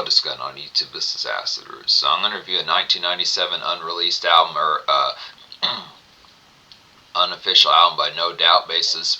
what is going on YouTube? This is Acid Roots. So I'm going to review a 1997 unreleased album, or unofficial album by No Doubt, Basis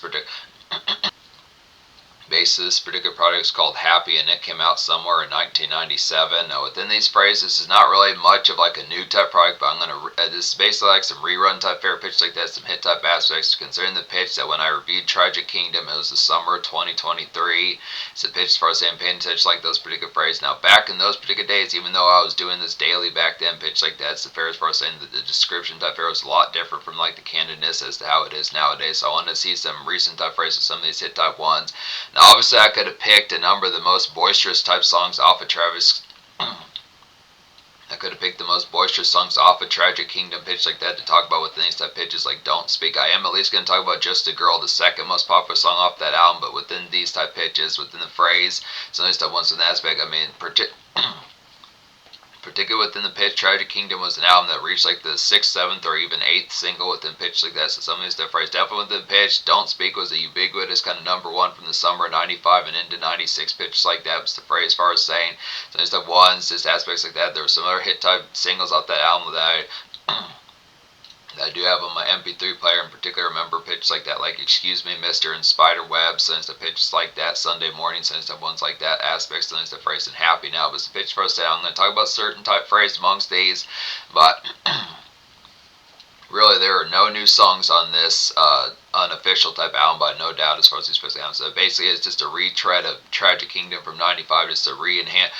particular project is called Happy, and it came out somewhere in 1997. Now, within these phrases, this is not really much of like a new type project, but I'm gonna this is basically like some rerun type favorite pitch like that, some hit type aspects. Considering the pitch that when I reviewed Tragic Kingdom, it was the summer of 2023. It's a pitch as far as I'm paying attention like those particular phrases. Now, back in those particular days, even though I was doing this daily back then, pitch like that, it's the fair as far as saying that the description type fair was a lot different from like the candidness as to how it is nowadays. So I wanted to see some recent type phrases, some of these hit type ones. Now, obviously, I could have picked a number of the most boisterous type songs off of Travis. I could have picked the most boisterous songs off of Tragic Kingdom pitch like that to talk about within these type pitches like Don't Speak. I am at least going to talk about Just a Girl, the second most popular song off that album, but within these type pitches, within the phrase, some of these type ones in the aspect, I mean, particularly within the pitch, Tragic Kingdom was an album that reached like the 6th, 7th, or even 8th single within pitch like that. So some of these different phrases, definitely within pitch. Don't Speak was a ubiquitous kind of #1 from the summer of 95 and into 96. Pitches like that was the phrase as far as saying. So these type ones, just aspects like that. There were some other hit type singles off that album that I do have on my MP3 player. In particular, remember pitches like that, like Excuse Me, Mister, and Spiderweb. So instead of pitches like that, Sunday Morning, so instead of ones like that, aspects, so instead of phrase and Happy now. But it's the pitch for us today. I'm going to talk about certain type phrases amongst these, but really there are no new songs on this unofficial type album by No Doubt as far as these phrases albums. So basically, it's just a retread of Tragic Kingdom from '95, just a re-enhance.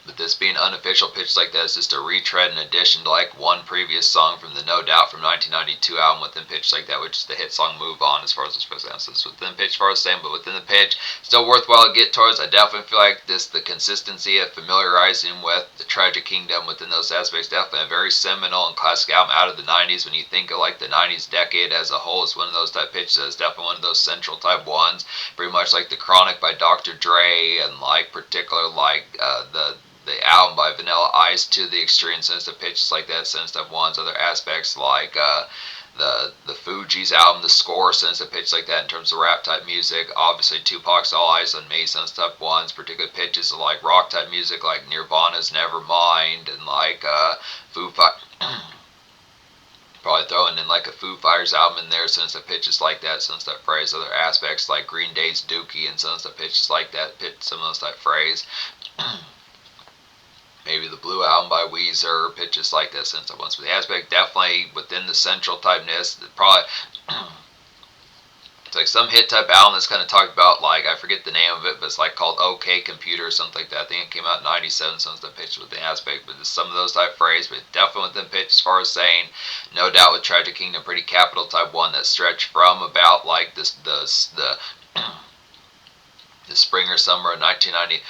But this being unofficial pitch like that is just a retread in addition to like one previous song from the No Doubt from 1992 album within pitch like that, which is the hit song Move On as far as this goes. So it's within pitch as far as saying, but within the pitch, still worthwhile to get towards. I definitely feel like the consistency of familiarizing with the Tragic Kingdom within those aspects, definitely a very seminal and classic album out of the 90s. When you think of like the 90s decade as a whole, it's one of those type pitches. It's definitely one of those central type ones, pretty much like The Chronic by Dr. Dre, and like particular like the album by Vanilla Ice to the extreme sensitive pitches like that, sensitive ones, other aspects like the Fugees album, the score, sensitive pitch like that in terms of rap type music. Obviously Tupac's All Eyes on Me, sensitive ones, particular pitches of like rock type music like Nirvana's Nevermind, and like Foo Fighters. Probably throwing in like a Foo Fighters album in there, sensitive pitches like that, sensitive phrase. Other aspects like Green Day's Dookie and sensitive pitches like that, some of those type phrase. Maybe the Blue album by Weezer, pitches like that, sensitive ones. But the aspect definitely within the central typeness, probably it's like some hit type album that's kind of talked about, like I forget the name of it, but it's like called OK Computer or something like that. I think it came out in '97, so it's the pitch with the aspect, but it's some of those type phrases, but definitely within pitch as far as saying, No Doubt with Tragic Kingdom, pretty capital type one that stretched from about like this the spring or summer of 1990.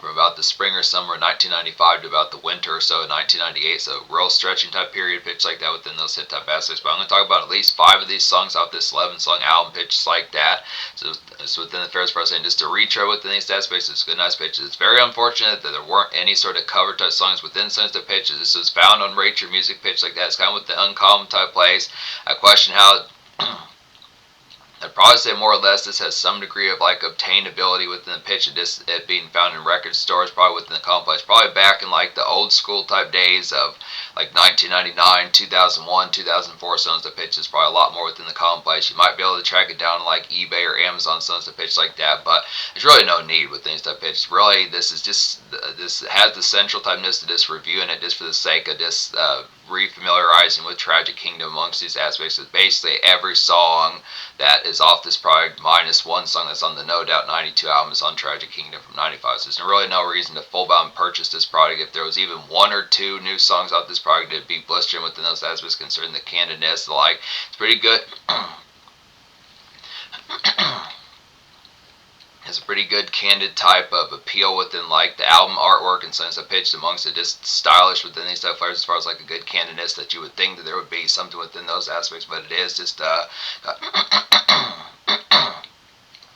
From about the spring or summer of 1995 to about the winter or so of 1998. So real stretching type period pitch like that within those hit type aspects. But I'm going to talk about at least 5 of these songs off this 11 song album pitches like that. So it's within the fairest part saying just a retro within these aspects. It's good, nice pitches. It's very unfortunate that there weren't any sort of cover type songs within sensitive pitches. This was found on Rate Your Music pitch like that. It's kind of with the uncommon type plays. I question how I'd probably say more or less this has some degree of like obtainability within the pitch of this, it being found in record stores, probably within the complex, probably back in like the old school type days of like 1999, 2001, 2004. Some of the pitch is probably a lot more within the complex. You might be able to track it down on like eBay or Amazon, some of the pitch like that, but there's really no need with things type pitch. Really, this is just this has the central typeness of this reviewing it just for the sake of this refamiliarizing with Tragic Kingdom amongst these aspects. It's basically every song that is off this project minus one song that's on the No Doubt 92 album is on Tragic Kingdom from 95. So there's really no reason to full bound purchase this product. If there was even 1 or 2 new songs off this product, it'd be blistering within those aspects concerning the candidness. Like, it's pretty good. Has a pretty good candid type of appeal within like the album artwork and sense of pitch amongst it, just stylish within these type flares as far as like a good candidness that you would think that there would be something within those aspects, but it is just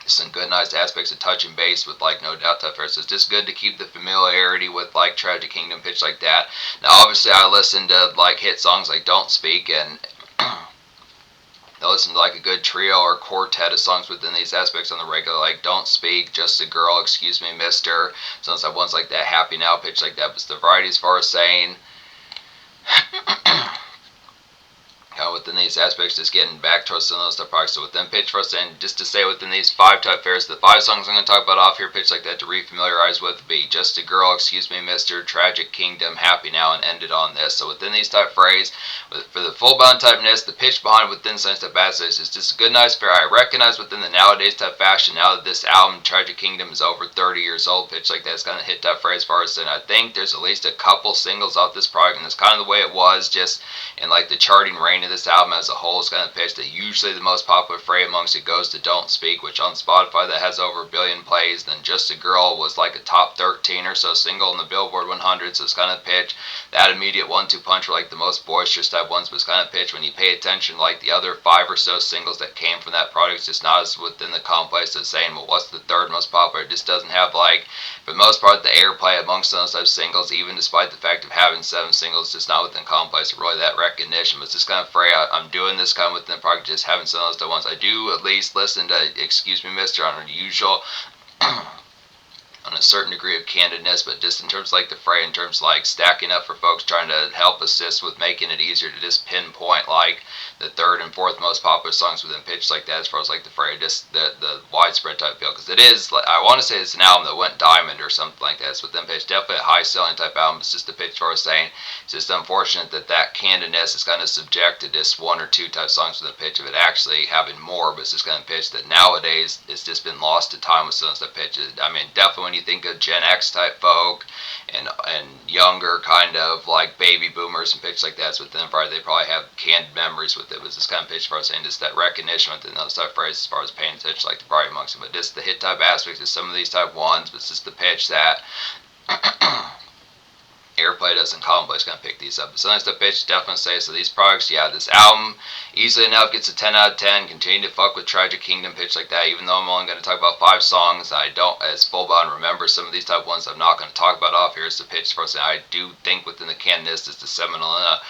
some good nice aspects of touch and base with like No Doubt type flares. So it's just good to keep the familiarity with like Tragic Kingdom pitch like that. Now obviously I listen to like hit songs like Don't Speak, and the listen to like a good trio or quartet of songs within these aspects on the regular, like Don't Speak, Just a Girl, Excuse Me Mister, songs like ones like that, Happy Now, pitch like that. But it's the variety as far as saying within these aspects, just getting back towards some of those type products. So within pitch for us, and just to say within these 5 type fares, the 5 songs I'm going to talk about off here, pitch like that, to refamiliarize with would be Just a Girl, Excuse Me Mister, Tragic Kingdom, Happy Now, and Ended on This. So within these type phrase, for the full bound typeness, the pitch behind within Science Type Bassage is just a good, nice fare. I recognize within the nowadays type fashion, now that this album, Tragic Kingdom, is over 30 years old, pitch like that, it's going to hit that phrase as far as, and I think there's at least a couple singles off this product, and it's kind of the way it was just in like the charting reign of this album as a whole. Is kind of pitch that usually the most popular phrase amongst it goes to Don't Speak, which on Spotify that has over 1 billion plays. Then Just a Girl was like a top 13 or so single in the Billboard 100, so it's kind of pitch that immediate 1-2 punch were like the most boisterous type ones, but it's kind of pitch when you pay attention, like the other 5 or so singles that came from that product, it's just not as within the complex as saying, well, what's the third most popular? It just doesn't have, like, for the most part, the airplay amongst those type singles, even despite the fact of having 7 singles, just not within complex or really that recognition. But it's just kind of fray. I'm doing this kind of within the product, just having some of those type ones. I do at least listen to Excuse Me Mister on a usual on a certain degree of candidness, but just in terms of like the fray, in terms of like stacking up for folks, trying to help assist with making it easier to just pinpoint like the 3rd and 4th most popular songs within pitch like that, as far as like the fray, just the widespread type feel, because it is, like, I want to say it's an album that went diamond or something like that. So within pitch, definitely a high selling type album. It's just the pitch for saying it's just unfortunate that that candidness is kind of subject to just 1 or 2 type songs within pitch of it actually having more, but it's just kind of pitch that nowadays it's just been lost to time with some of the pitches. I mean, definitely when you think of Gen X type folk and younger kind of like baby boomers and pitch like that, so within probably they probably have canned memories with it. Was this kind of pitch as far as saying just that recognition within those type phrases as far as paying attention like the variety amongst them, but just the hit type aspects of some of these type ones, but it's just the pitch that airplay doesn't complex kind of pick these up. But sometimes the pitch definitely say, so these products, yeah, this album easily enough gets a 10 out of 10. Continue to fuck with Tragic Kingdom pitch like that, even though I'm only going to talk about 5 songs. I don't, as full bound, remember some of these type ones I'm not going to talk about off here. Is the pitch for us. I do think within the canon this is the seminal enough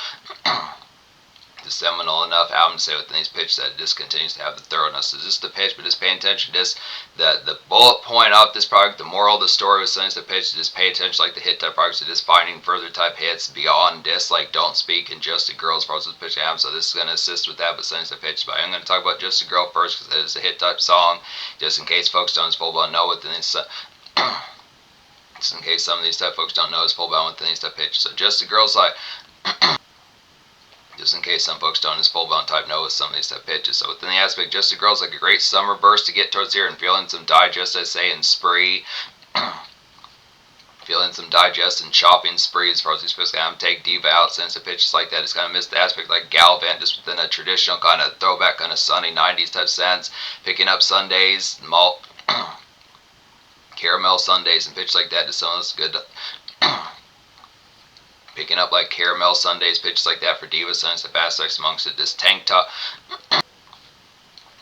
album to say within these pitches that it just continues to have the thoroughness. So just the pitch, but just paying attention to this, the bullet point of this product, the moral of the story was something the pitch, just pay attention like the hit type products, to just finding further type hits beyond this, like Don't Speak and Just a Girl as far as this pitch album. So this is going to assist with that, but something the pitch. But I'm going to talk about Just a Girl first because it is a hit type song, just in case folks don't full blown know within this. Just in case some of these type folks don't know it's full blown within these type pitch. So Just a Girl's like just in case some folks don't, is full blown type know with some of these type pitches. So within the aspect, Just a Girl's like a great summer burst to get towards here and feeling some digest, I say, and spree. Feeling some digest and shopping spree as far as these supposed to take diva out, since the pitches like that. It's kind of missed the aspect like Galvant, just within a traditional kind of throwback kind of sunny 90s type sense. Picking up Sundays, malt, caramel Sundays and pitch like that to some of those good. Picking up like caramel Sundays, pitches like that for diva songs, the aspects amongst it. This tank top.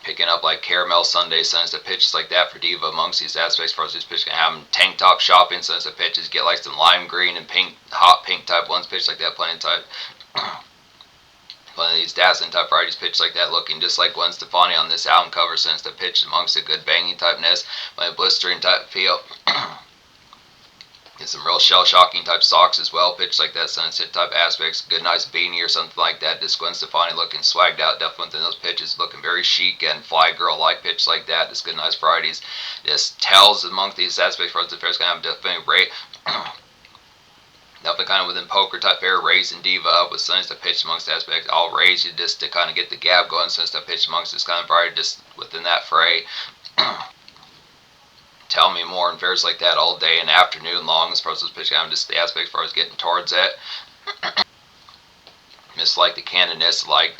Picking up like caramel Sunday songs, the pitches like that for diva amongst these aspects. For these pitches can have them tank top shopping songs, the pitches get like some lime green and pink, hot pink type ones, pitch like that. Plenty of type. Plenty of these dazzling type varieties, pitch like that, looking just like Gwen Stefani on this album cover, since the pitch amongst a good banging typeness, plenty of blistering type feel. Get some real shell-shocking type socks as well, pitched like that, sunset type aspects, good nice beanie or something like that, just Gwen Stefani looking swagged out, definitely within those pitches, looking very chic and fly girl-like pitch like that, just good nice varieties, just tells among these aspects for the fair's gonna have definitely rate. Definitely kind of within poker type fair, raising diva up with sunny to pitch amongst aspects. I'll raise you just to kind of get the gap going, sunny to pitch amongst this kind of variety, just within that fray. Tell me more and fairs like that all day and afternoon long as far as this pitch. I'm just the aspect as far as getting towards it. Just like the candidness, like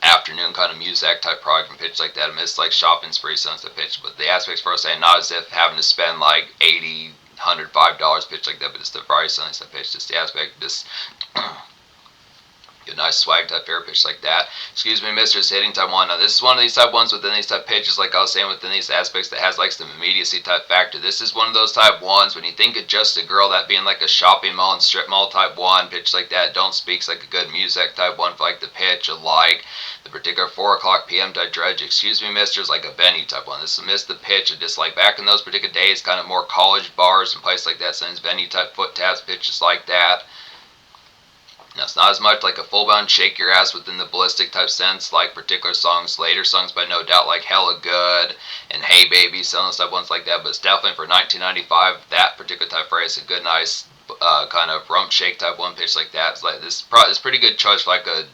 afternoon kind of music type product and pitch like that. I miss like shopping spree songs to pitch, but the aspects for us saying not as if having to spend like $80, $105 pitch like that, but it's the variety songs to pitch. Just the aspect, just good nice swag type fair pitch like that. Excuse me, Mister, hitting type 1. Now this is one of these type 1s within these type pitches, like I was saying, within these aspects that has like some immediacy type factor. This is one of those type 1s when you think of just a girl, that being like a shopping mall and strip mall type 1 pitch like that. Don't speaks like a good music type 1 for like the pitch of like the particular 4 o'clock p.m. type dredge. Excuse me, Mister, is like a Benny type 1. This is miss the pitch of just like back in those particular days, kind of more college bars and places like that. So it's Benny type foot taps pitches like that. Now, it's not as much like a full-bound shake your ass within the ballistic type sense, like particular songs, later songs, but no doubt like Hella Good and Hey Baby, some of those type ones like that. But it's definitely for 1995, that particular type phrase, a good, nice kind of rump shake type 1 pitch like that. It's like this is pretty good choice for like a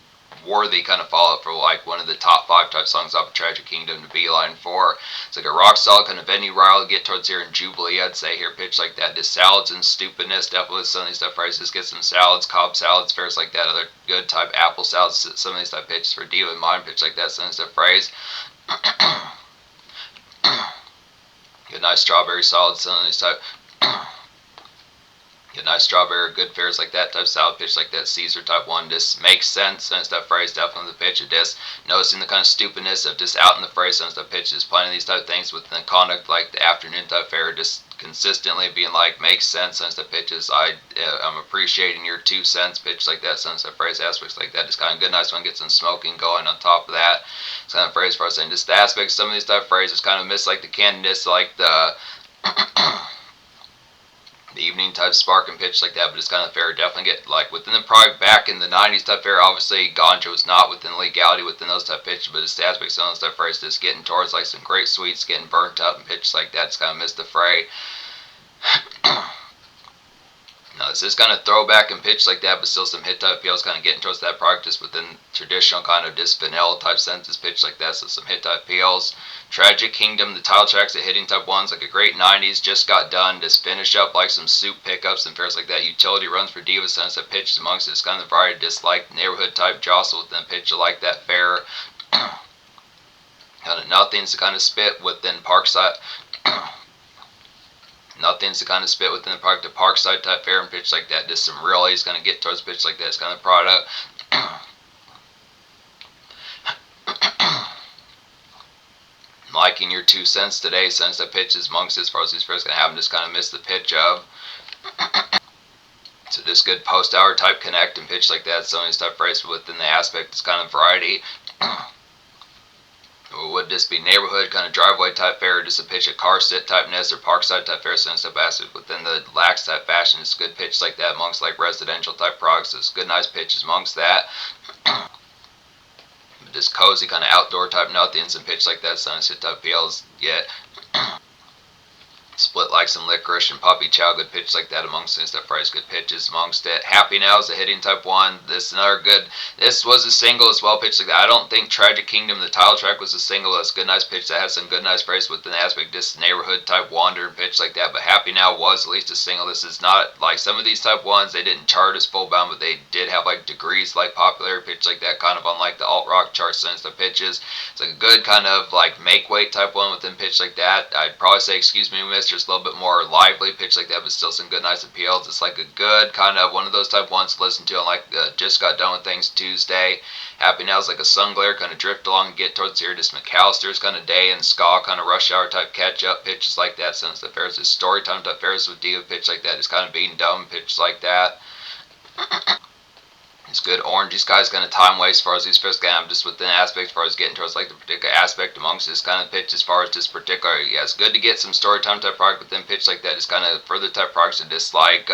worthy kind of follow-up for like one of the top 5 type songs off of Tragic Kingdom to beeline for. It's like a rock solid kind of Benny Riley get towards here in Jubilee, I'd say here, pitch like that. Just salads and stupidness, definitely some of these type phrases. Get some salads, Cobb salads, fairs like that. Other good type apple salads, some of these type pitches for Diva in Mind, pitch like that, some of these type phrase. Good nice strawberry salad, some of these type. Get nice strawberry, good fairs like that type salad pitch like that. Caesar type 1 just makes sense. And that phrase definitely the pitch of this. Noticing the kind of stupidness of just out in the phrase and stuff pitches. Playing these type of things within the conduct like the afternoon type fair, just consistently being like makes sense since the pitches. I'm appreciating your 2 cents pitch like that since the phrase aspects like that. Just kind of good, nice one. Get some smoking going on top of that. It's kind of phrase for us. And just the aspects, some of these type of phrases kind of miss like the candidness, like the the evening type spark and pitch like that, but it's kind of fair. Definitely get like within the product back in the 90s type fair. Obviously, ganja was not within legality within those type pitches, but it's the aspects of those type phrases just getting towards like some great sweets, getting burnt up and pitches like that. It's kind of missed the fray. No, this is kind of throwback and pitch like that, but still some hit type appeals, kind of getting towards that product just within traditional kind of just vanilla type senses pitch like that. So some hit type appeals. Tragic Kingdom, the title tracks, the hitting type 1s, like a great 90s, just got done, just finish up like some soup pickups and fairs like that. Utility runs for Diva sense that pitches amongst it. It's kind of the variety, just like neighborhood type jostle within pitch like that fair. Kind of nothing's to kind of spit within Parkside. Nothing's to kind of spit within the park to Parkside type fair and pitch like that. Just some really is going to get towards pitch like that. It's kind of product. Liking your 2 cents today since the pitch is amongst as far as these first going to have them just kind of miss the pitch of. So just good post hour type connect and pitch like that. Some of these type phrases within the aspect is kind of variety. Would this be neighborhood kind of driveway type fair, just a pitch of car sit typeness or parkside type fair, so instead of within the lax type fashion, it's good pitch like that amongst like residential type products. So it's good nice pitches amongst that. Just cozy kind of outdoor type nothings and pitch like that, sunset type appeals yet. Split like some licorice and puppy chow, good pitch like that amongst things. That phrase, good pitches amongst it. Happy Now is a hitting type 1. This another good. This was a single as well, pitch like that. I don't think Tragic Kingdom, the title track, was a single. That's good, nice pitch. That has some good, nice phrase within the aspect. This neighborhood type wander and pitch like that. But Happy Now was at least a single. This is not like some of these type 1s. They didn't chart as full bound, but they did have like degrees like popularity pitch like that, kind of on like the alt rock charts since the pitches. It's like a good kind of like make weight type 1 within pitch like that. I'd probably say, excuse me, mister, it's a little bit more lively pitch like that, but still some good nice appeals. It's like a good kind of one of those type 1s to listen to on like just got done with things Tuesday. Happy Now is like a sun glare kind of drift along and get towards here. Just McAllister's kind of day and ska kind of rush hour type catch up pitches like that. Since the fairs is story time type fairs with Diva pitch like that. It's kind of being dumb pitch like that. It's good orange. These guys kind of time waste as far as these first kind of just within aspects as far as getting towards like the particular aspect amongst this kind of pitch as far as this particular. Yeah, it's good to get some story time type product, but then pitch like that is kind of further type products and just like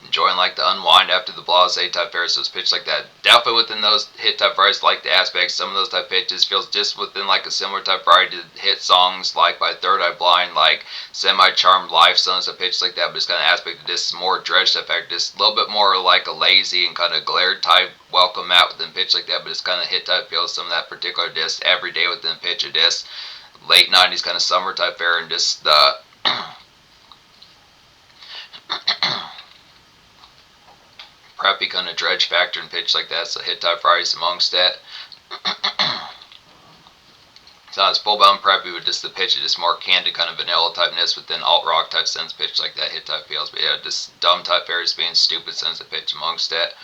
enjoying like the unwind after the blase type fair. So it's pitch like that. Definitely within those hit type varieties like the aspects. Some of those type pitches feels just within like a similar type variety to hit songs like by Third Eye Blind, like Semi-Charmed Life, some of the pitches like that, but it's kind of aspect of this more dredged effect, just a little bit more like a lazy and kind of glared type welcome mat within pitch like that, but it's kind of hit type feels some of that particular disc every day within pitch of disc. Late 90s kind of summer type fair and just the preppy kind of dredge factor and pitch like that, so hit type varieties amongst that. It's not as full bound preppy, but just the pitch is just more candid kind of vanilla typeness within alt rock type sense pitch like that, hit type feels. But yeah, just dumb type fairies being stupid sense of pitch amongst that.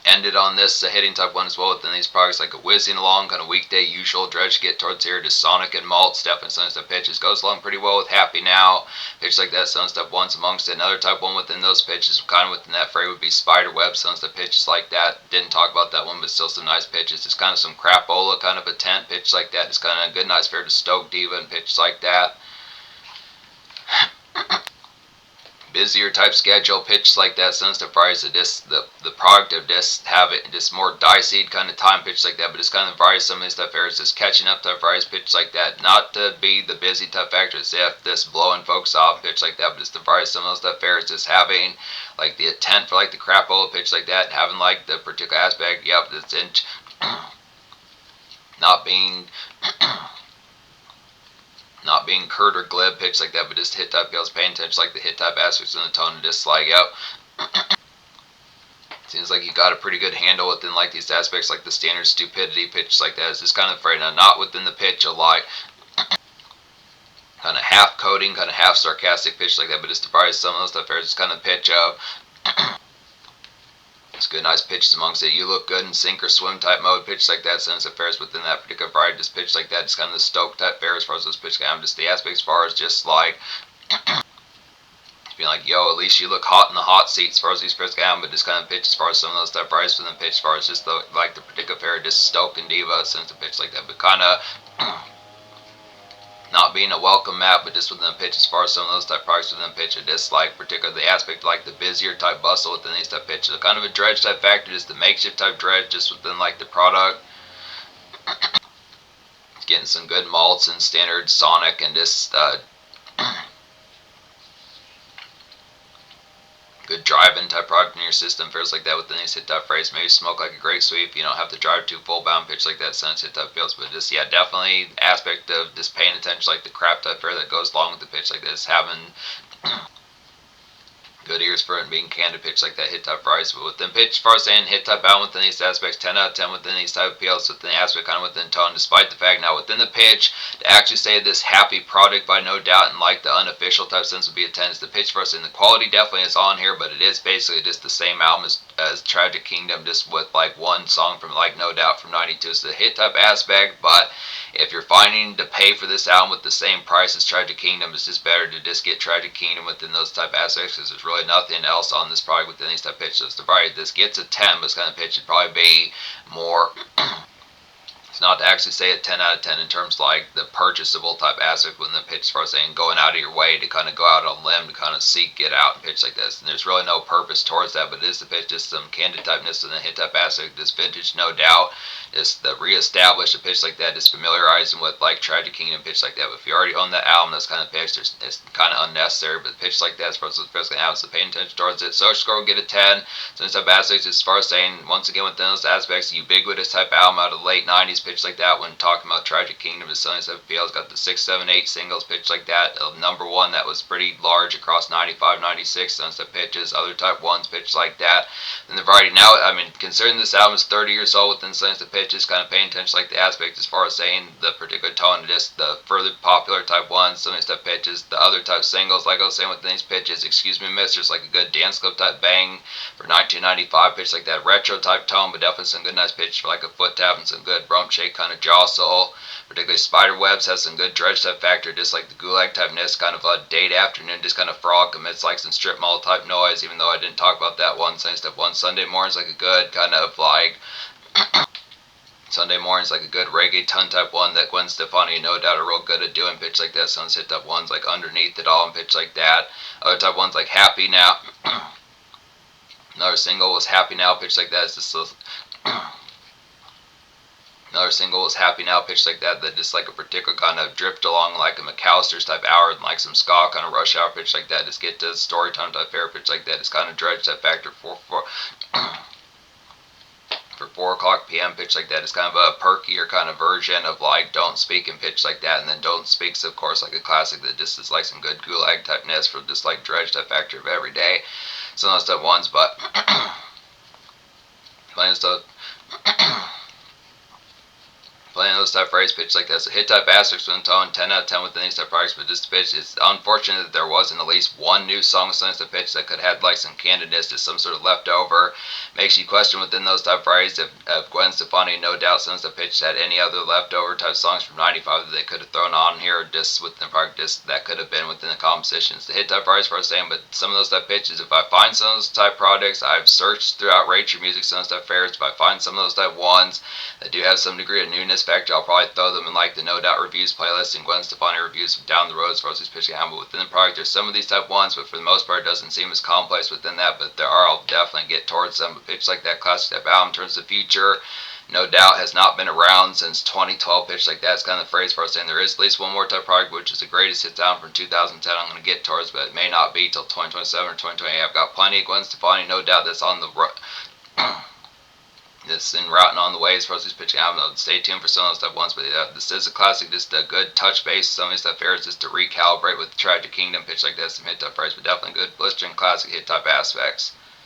Ended on this hitting type 1 as well within these products, like a whizzing along kind of weekday usual dredge get towards here, just Sonic and Malt, Step and Sun Step pitches, goes along pretty well with Happy Now, pitch like that, Sun Step 1's amongst it. Another type 1 within those pitches, kind of within that fray, would be Spider Web, Sun Step pitches like that. Didn't talk about that one, but still some nice pitches. It's kind of some crapola kind of a tent pitch like that. It's kind of a good nice fair to Stoke Diva and pitch like that. Busier type schedule, pitch like that, Sunstep Fridays, the product of this have it just more dicey kind of time pitch like that, but it's kind of variety. Some of these type areas just catching up type Fridays pitch like that, not to be the busy type factor, as if this blowing folks off pitch like that, but it's the variety. Some of those type areas just having like the intent for like the crapola pitch like that, having like the particular aspect, yep, that's in not being curt or glib pitch like that, but just hit type feels paying attention like the hit type aspects in the tone and just like, yep. Seems like you got a pretty good handle within like these aspects, like the standard stupidity pitch like that. Is just kind of afraid now, not within the pitch of like kind of half coding, kind of half sarcastic pitch like that, but just to probably some of those stuff there, it's kind of pitch of it's good, nice pitches amongst it. You look good in sink or swim type mode, pitch like that. Sense affairs within that particular variety, just pitch like that. It's kind of the Stoke type fair as far as those pitch game. Just the aspects as far as just like being like, yo, at least you look hot in the hot seat as far as these pitch game, but just kind of pitch as far as some of those type varieties within pitch as far as just the like the particular fair, just Stoke and Diva sense of pitch like that, but kind of not being a welcome map, but just within the pitch as far as some of those type products within the pitch, or just like particularly the aspect like the busier type bustle within these type pitches, so kind of a dredge type factor, just the makeshift type dredge just within like the product. Getting some good malts and standard Sonic and just good drive-in type product in your system, fares like that within these hit type phrase. Maybe smoke like a great sweep. You don't have to drive too full bound pitch like that since hit type feels, but just yeah, definitely aspect of just paying attention like the crap type fare that goes along with the pitch like this, having good ears for it and being candid pitch like that hit type rise. But within pitch, as far as saying hit type out within these aspects, 10 out of 10 within these type of PLs within the aspect kind of within tone, despite the fact now within the pitch to actually say this happy product by no doubt and like the unofficial type sense would be a 10 is the pitch for us, and the quality definitely is on here, but it is basically just the same album as Tragic Kingdom, just with like one song from like No Doubt from 92. So the hit type aspect, but if you're finding to pay for this album with the same price as Tragic Kingdom, it's just better to just get Tragic Kingdom within those type aspects, because there's really nothing else on this product within these type pitches. So probably this gets a 10, but it's kind of pitch would probably be more it's not to actually say a 10 out of 10 in terms like the purchasable type aspect within the pitch, as far as saying going out of your way to kind of go out on a limb to kind of seek it out and pitch like this. And there's really no purpose towards that, but it is the pitch, just some candid typeness and the hit type aspect. This vintage, no doubt, is the reestablish a pitch like that, is familiarizing with like Tragic Kingdom pitch like that. But if you already own that album, that's kind of pitch, it's kind of unnecessary. But pitch like that, as far as what's going to happen, so paying attention towards it. Social score will get a 10. So this type aspects, as far as saying once again within those aspects, ubiquitous type album out of the late 90s pitch like that. When talking about Tragic Kingdom, is selling stuff. PL's got the 6, 7, 8 singles pitch like that. Number one that was pretty large across 95, 96. Some stuff pitches, other type ones pitch like that. And the variety now, I mean, considering this album is 30 years old within some of the pitches, kind of paying attention like the aspect as far as saying the particular tone, just the further popular type ones, some of the stuff pitches, the other type singles, like I was saying within these pitches, Excuse Me Mistress, like a good dance club type bang for 1995 pitch like that, retro type tone, but definitely some good nice pitch for like a foot tap and some good rump shake kind of jaw soul. Particularly Spider Webs has some good dredge type factor, just like the Gulag type ness, kind of a date afternoon, just kind of frolic amidst like some strip mall type noise, even though I didn't talk about that one. Same stuff one Sunday mornings, like a good kind of like Sunday mornings, like a good reggaeton type one that Gwen Stefani, no doubt, are real good at doing pitch like that. Sunset type ones like Underneath It All and pitch like that. Other type ones like Happy Now. Another single was Happy Now, pitch like that. It's just another single was Happy Now, pitch like that. That just like a particular kind of drift along like a McAllister's type hour and like some ska kind of rush hour pitch like that. Just get to story time type fair pitch like that. It's kind of dredge type factor for 4 o'clock p.m. pitch like that. Is kind of a perkier kind of version of like Don't Speak and pitch like that. And then Don't Speak's of course like a classic that just is like some good Gulag type ness for just like dredge type factor of every day. Some of those type ones, but playing plenty of those type phrase pitches like that. So hit type asterisks with tone, 10 out of 10 within these type products, but this pitch, it's unfortunate that there wasn't at least one new song within this pitch that could have like some candidates, just some sort of leftover. Makes you question within those type phrase if Gwen Stefani, no doubt, since the pitch had any other leftover type songs from 95 that they could have thrown on here, just within the product, just that could have been within the compositions. The hit type phrase for us saying, but some of those type pitches, if I find some of those type products, I've searched throughout Rate Your Music, some of those type fairs, if I find some of those type ones that do have some degree of newness factor, I'll probably throw them in like the No Doubt Reviews playlist and Gwen Stefani reviews down the road as far as these pitching happen. But within the product, there's some of these type ones, but for the most part, it doesn't seem as complex within that. But there are, I'll definitely get towards them. But pitch like that classic type album in terms of the future, no doubt has not been around since 2012. Pitch like that's kind of the phrase for us saying there is at least one more type product, which is the greatest hits album from 2010. I'm going to get towards, but it may not be till 2027 or 2028. I've got plenty of Gwen Stefani, no doubt that's on the this in route and on the way as far as these pitching albums. Stay tuned for some of those stuff ones, but this is a classic, just a good touch base. Some of these stuff here is just to recalibrate with Tragic Kingdom pitch like this, some hit type phrase, but definitely good blistering classic hit type aspects.